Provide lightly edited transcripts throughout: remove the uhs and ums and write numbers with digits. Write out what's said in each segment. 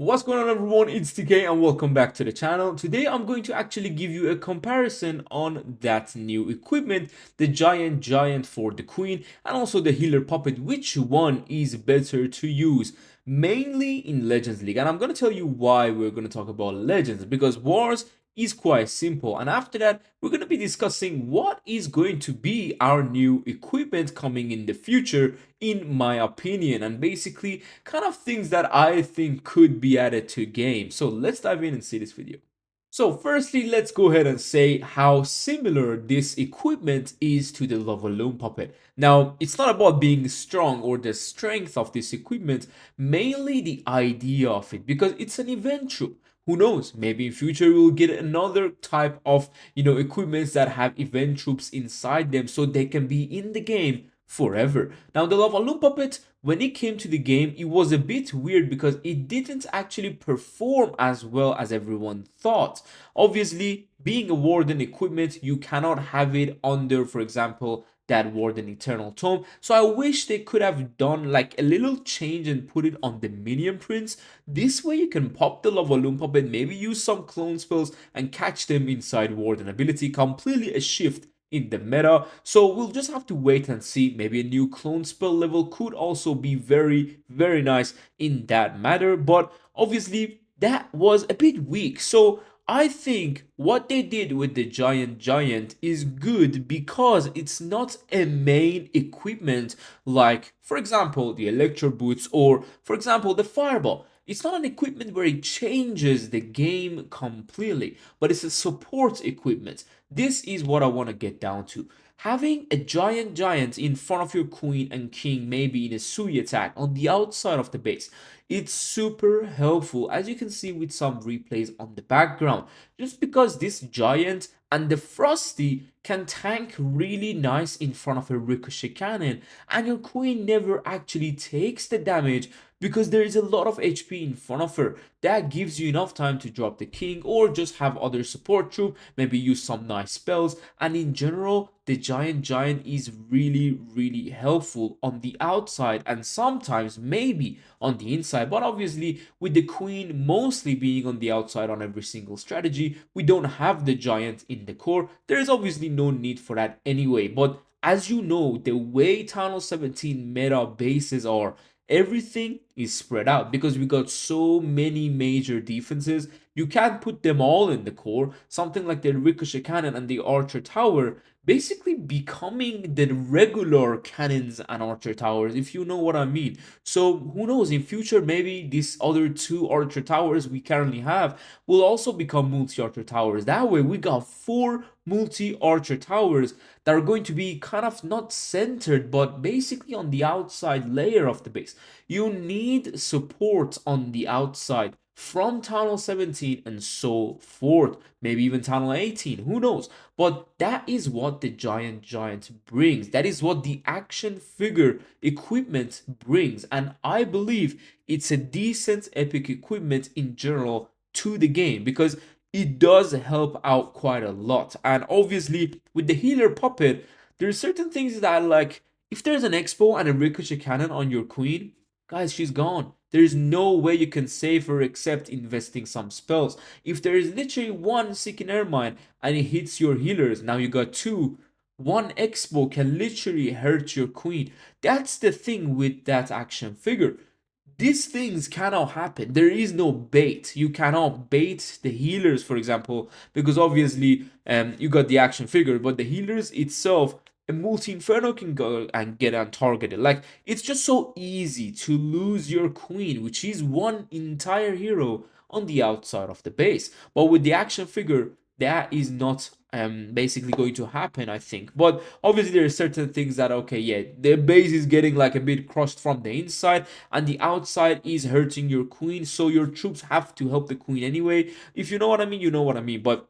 What's going on, everyone? It's TK and welcome back to the channel. Today I'm going to actually give you a comparison on that new equipment, the giant for the queen and also the healer puppet. Which one is better to use? Mainly in Legends League, and I'm going to tell you why we're going to talk about Legends, because Wars is quite simple, and after that we're going to be discussing what is going to be our new equipment coming in the future, in my opinion, and basically kind of things that I think could be added to game. So let's dive in and see this video. So firstly, let's go ahead and say how similar this equipment is to the Lava Loom Puppet. Now, it's not about being strong or the strength of this equipment, mainly the idea of it, because it's an event troop. Who knows, maybe in future we'll get another type of, equipments that have event troops inside them so they can be in the game forever. Now, the Lava Loom Puppet, when it came to the game, it was a bit weird because it didn't actually perform as well as everyone thought. Obviously, being a Warden equipment, you cannot have it under, for example, that Warden Eternal Tome. So I wish they could have done like a little change and put it on the minion prints. This way you can pop the Lava Loom Puppet, maybe use some clone spells and catch them inside Warden ability. Completely a shift in the meta. So we'll just have to wait and see. Maybe a new clone spell level could also be very nice in that matter, but obviously that was a bit weak. So I think what they did with the giant is good because it's not a main equipment like, for example, the electro boots or, for example, the fireball. It's not an equipment where it changes the game completely, but it's a support equipment. This is what I want to get down to. Having a giant in front of your queen and king, maybe in a Sui attack on the outside of the base, it's super helpful, as you can see with some replays on the background. Just because this giant and the Frosty can tank really nice in front of a ricochet cannon, and your queen never actually takes the damage because there is a lot of HP in front of her. That gives you enough time to drop the king or just have other support troop, maybe use some nice spells, and in general the giant is really helpful on the outside and sometimes maybe on the inside. But obviously with the queen mostly being on the outside on every single strategy, we don't have the giant in the core. There is obviously no need for that anyway. But as you know, the way Tunnel 17 meta bases are, everything is spread out because we got so many major defenses. You can't put them all in the core. Something like the ricochet cannon and the archer tower basically becoming the regular cannons and archer towers, if you know what I mean. So who knows, in future maybe these other two archer towers we currently have will also become multi-archer towers. That way we got 4 multi-archer towers that are going to be kind of not centered but basically on the outside layer of the base. You need support on the outside from Tunnel 17 and so forth, maybe even Tunnel 18, who knows. But that is what the giant brings. That is what the action figure equipment brings, and I believe it's a decent epic equipment in general to the game because it does help out quite a lot. And obviously with the healer puppet, there's certain things that, like, if there's an expo and a ricochet cannon on your queen, guys, she's gone. There's no way you can save her except investing some spells. If there is literally one Seeking Ermine and it hits your healers, now you got 2. One expo can literally hurt your queen. That's the thing with that action figure. These things cannot happen. There is no bait. You cannot bait the healers, for example, because obviously you got the action figure, but the healers itself, a multi-inferno can go and get untargeted. Like, it's just so easy to lose your queen, which is one entire hero on the outside of the base. But with the action figure, that is not basically going to happen, I think. But obviously there are certain things that, okay, yeah, the base is getting like a bit crushed from the inside and the outside is hurting your queen, so your troops have to help the queen anyway. If you know what I mean, you know what I mean. But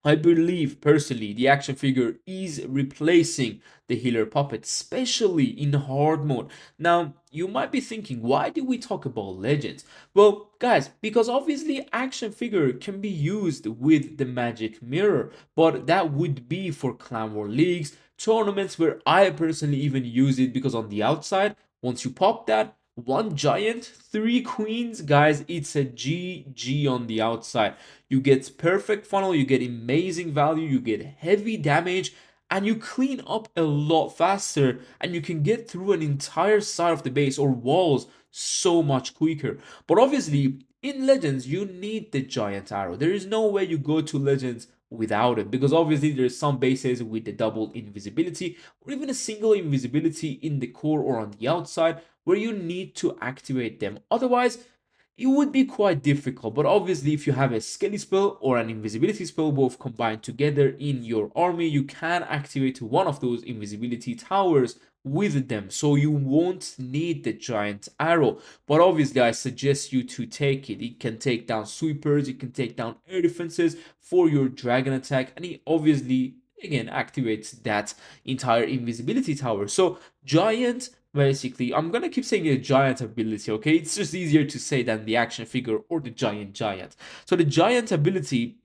I believe personally the action figure is replacing the healer puppet, especially in hard mode. Now, you might be thinking, why do we talk about legends? Well, guys, because obviously action figure can be used with the magic mirror, but that would be for clan war leagues, tournaments where I personally even use it because on the outside, once you pop that, One giant, three queens, guys, it's a GG on the outside. You get perfect funnel, you get amazing value, you get heavy damage, and you clean up a lot faster, and you can get through an entire side of the base or walls so much quicker. But obviously, in Legends, you need the giant arrow. There is no way you go to Legends without it, because obviously there's some bases with the double invisibility or even a single invisibility in the core or on the outside where you need to activate them. Otherwise, it would be quite difficult. But obviously, if you have a skelly spell or an invisibility spell both combined together in your army, you can activate one of those invisibility towers with them, so you won't need the giant arrow. But obviously, I suggest you to take it. It can take down sweepers, it can take down air defenses for your dragon attack, and it obviously again activates that entire invisibility tower. So giant, basically, I'm gonna keep saying a giant ability, okay? It's just easier to say than the action figure or the giant. So the giant ability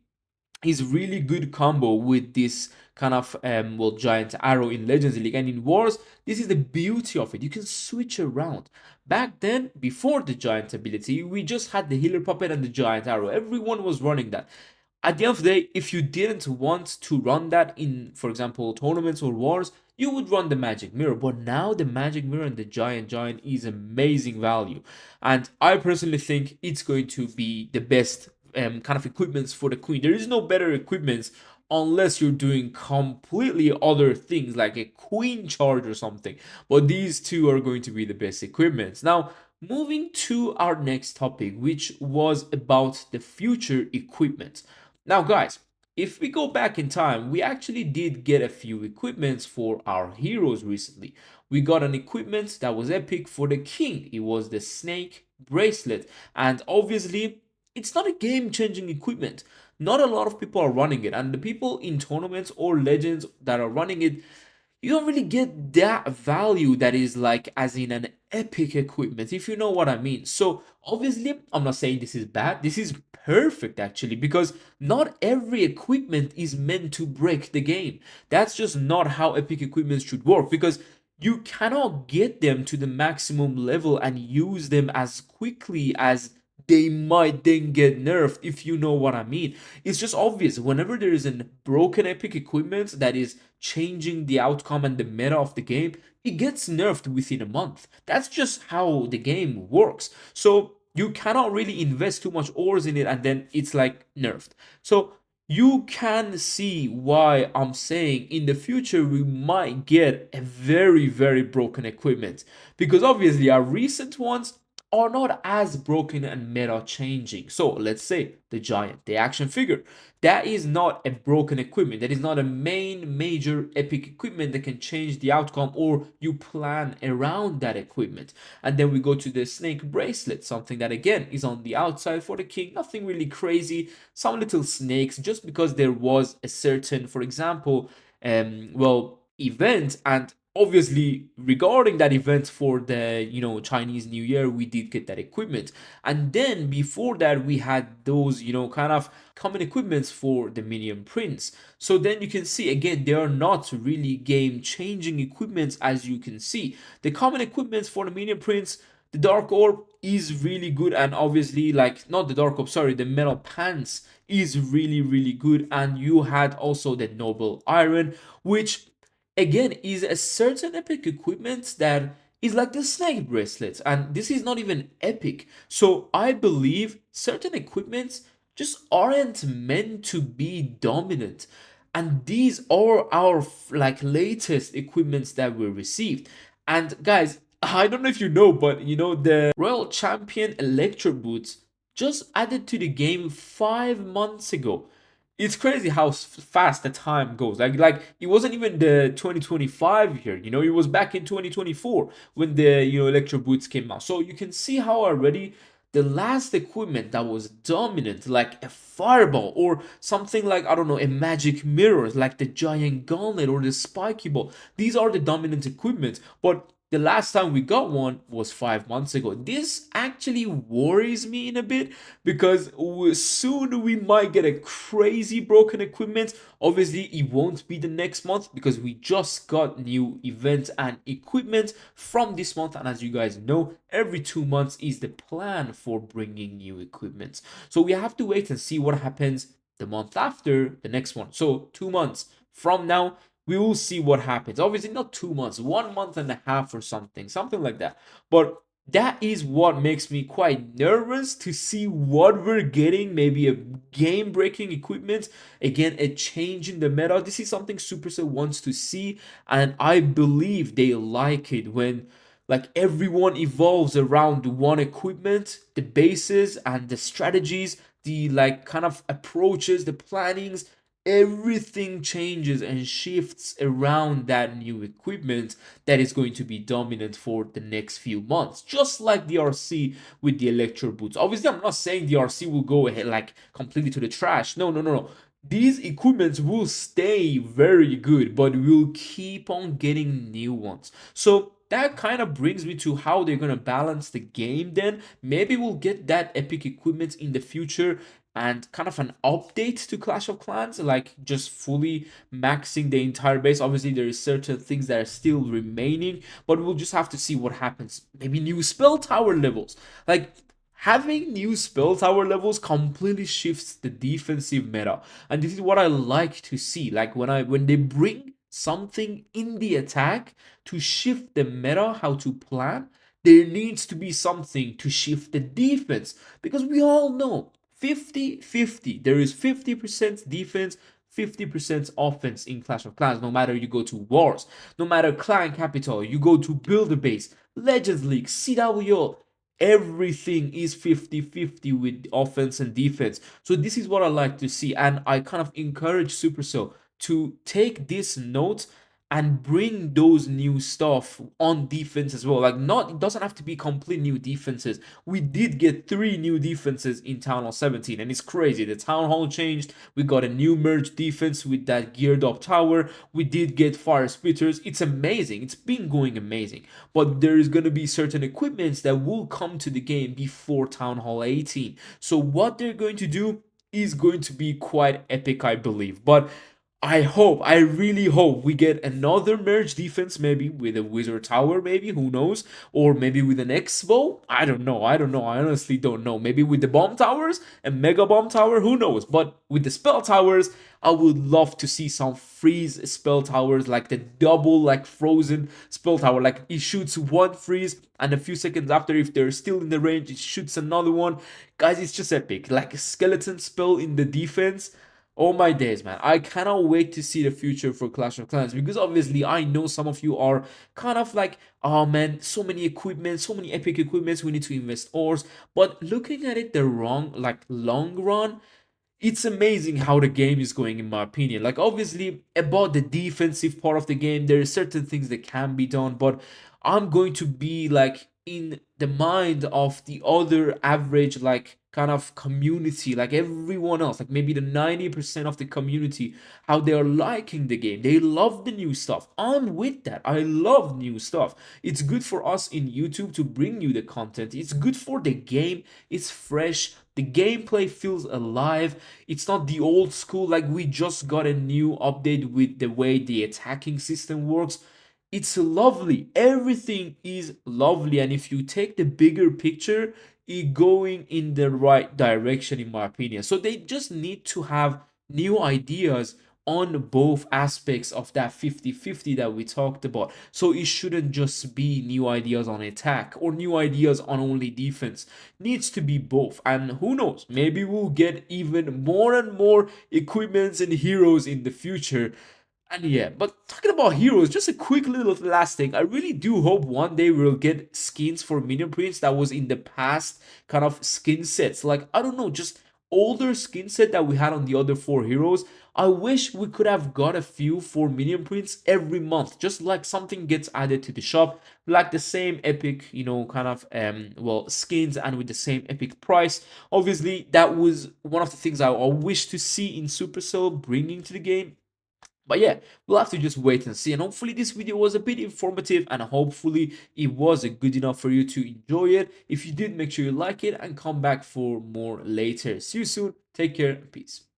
is really good combo with this kind of well, giant arrow in Legends League, and in Wars this is the beauty of it. You can switch around. Back then, before the giant ability, we just had the healer puppet and the giant arrow. Everyone was running that. At the end of the day, if you didn't want to run that in, for example, tournaments or wars, you would run the magic mirror. But now the magic mirror and the giant is amazing value, and I personally think it's going to be the best kind of equipments for the queen. There is no better equipments unless you're doing completely other things like a queen charge or something. But these two are going to be the best equipments. Now, moving to our next topic, which was about the future equipment. Now, guys, if we go back in time, we actually did get a few equipments for our heroes recently. We got an equipment that was epic for the king. It was the snake bracelet, and obviously it's not a game-changing equipment. Not a lot of people are running it, and the people in tournaments or legends that are running it, you don't really get that value that is like as in an epic equipment, if you know what I mean. So obviously, I'm not saying this is bad. This is perfect actually, because not every equipment is meant to break the game. That's just not how epic equipment should work, because you cannot get them to the maximum level and use them as quickly as they might then get nerfed, if you know what I mean. It's just obvious whenever there is a broken epic equipment that is changing the outcome and the meta of the game, it gets nerfed within a month. That's just how the game works. So you cannot really invest too much ores in it and then it's like nerfed. So you can see why I'm saying in the future we might get a very broken equipment, because obviously our recent ones are not as broken and meta changing. So let's say the giant, the action figure, that is not a broken equipment. That is not a main major epic equipment that can change the outcome or you plan around that equipment. And then we go to the snake bracelet, something that again is on the outside for the king, nothing really crazy, some little snakes, just because there was a certain, for example, well, event, and obviously regarding that event for the Chinese New Year, we did get that equipment. And then before that we had those kind of common equipments for the minion prince. So then you can see again, they are not really game changing equipments. As you can see, the common equipments for the minion prince, the dark orb is really good, and obviously, like, not the dark orb, sorry, the metal pants is really good. And you had also the noble iron, which again is a certain epic equipment that is like the snake bracelets, and this is not even epic. So I believe certain equipments just aren't meant to be dominant, and these are our like latest equipments that we received. And guys, I don't know if you know, but the royal champion electro boots just added to the game 5 months ago. It's crazy how fast the time goes. Like it wasn't even the 2025 year, it was back in 2024 when the electro boots came out. So you can see how already the last equipment that was dominant, like a fireball or something like, I don't know, a magic mirror, like the giant gauntlet or the spiky ball, these are the dominant equipment. But the last time we got one was 5 months ago. This actually worries me in a bit because soon we might get a crazy broken equipment. Obviously, it won't be the next month because we just got new events and equipment from this month. And as you guys know, every 2 months is the plan for bringing new equipment. So we have to wait and see what happens the month after the next one. So 2 months from now, we will see what happens. Obviously, not 2 months, 1 month and a half or something like that. But that is what makes me quite nervous to see what we're getting. Maybe a game breaking equipment, again, a change in the meta. This is something Supercell wants to see, and I believe they like it when like everyone evolves around one equipment, the bases and the strategies, the like kind of approaches, the plannings, everything changes and shifts around that new equipment that is going to be dominant for the next few months, just like the RC with the electro boots. Obviously, I'm not saying the RC will go ahead like completely to the trash. No. These equipments will stay very good, but we'll keep on getting new ones. So that kind of brings me to how they're gonna balance the game then. Maybe we'll get that epic equipment in the future and kind of an update to Clash of Clans, like just fully maxing the entire base. Obviously, there is certain things that are still remaining, but we'll just have to see what happens. Maybe new spell tower levels. Like having new spell tower levels completely shifts the defensive meta, and this is what I like to see. Like when they bring something in the attack to shift the meta, how to plan, there needs to be something to shift the defense, because we all know 50-50. There is 50% defense, 50% offense in Clash of Clans. No matter you go to Wars, no matter Clan Capital, you go to Build a Base, Legends League, CWO, everything is 50-50 with offense and defense. So this is what I like to see, and I kind of encourage Supercell to take this note and bring those new stuff on defense as well. Like, not, it doesn't have to be complete new defenses. We did get 3 new defenses in Town Hall 17, and it's crazy. The Town Hall changed. We got a new merge defense with that geared up tower. We did get fire spitters. It's amazing. It's been going amazing. But there is going to be certain equipments that will come to the game before Town Hall 18. So what they're going to do is going to be quite epic, I believe. But I really hope we get another merge defense, maybe with a wizard tower, maybe, who knows? Or maybe with an X-bow? I don't know. I honestly don't know. Maybe with the bomb towers, a mega bomb tower, who knows? But with the spell towers, I would love to see some freeze spell towers, like the double, like frozen spell tower. Like it shoots one freeze, and a few seconds after, if they're still in the range, it shoots another one. Guys, it's just epic. Like a skeleton spell in the defense. Oh my days, man. I cannot wait to see the future for Clash of Clans, because obviously I know some of you are kind of like, oh man, so many equipment, so many epic equipments, we need to invest ores. But looking at it the wrong, like long run, it's amazing how the game is going, in my opinion. Like, obviously, about the defensive part of the game, there are certain things that can be done, but I'm going to be like in the mind of the other average, like kind of community, like everyone else, like maybe the 90% of the community, how they are liking the game. They love the new stuff. I'm with that. I love new stuff. It's good for us in YouTube to bring you the content. It's good for the game. It's fresh. The gameplay feels alive. It's not the old school, like we just got a new update with the way the attacking system works. It's lovely. Everything is lovely. And if you take the bigger picture, it going in the right direction, in my opinion. So they just need to have new ideas on both aspects of that 50-50 that we talked about. So it shouldn't just be new ideas on attack or new ideas on only defense. Needs to be both. And who knows, maybe we'll get even more and more equipments and heroes in the future. And yeah, but talking about heroes, just a quick little last thing. I really do hope one day we'll get skins for minion prints that was in the past kind of skin sets. Like, I don't know, just older skin set that we had on the other 4 heroes. I wish we could have got a few for minion prints every month. Just like something gets added to the shop, like the same epic, kind of well, skins, and with the same epic price. Obviously, that was one of the things I wish to see in Supercell bringing to the game. But yeah, we'll have to just wait and see. And hopefully this video was a bit informative, and hopefully it was good enough for you to enjoy it. If you did, make sure you like it and come back for more later. See you soon. Take care. Peace.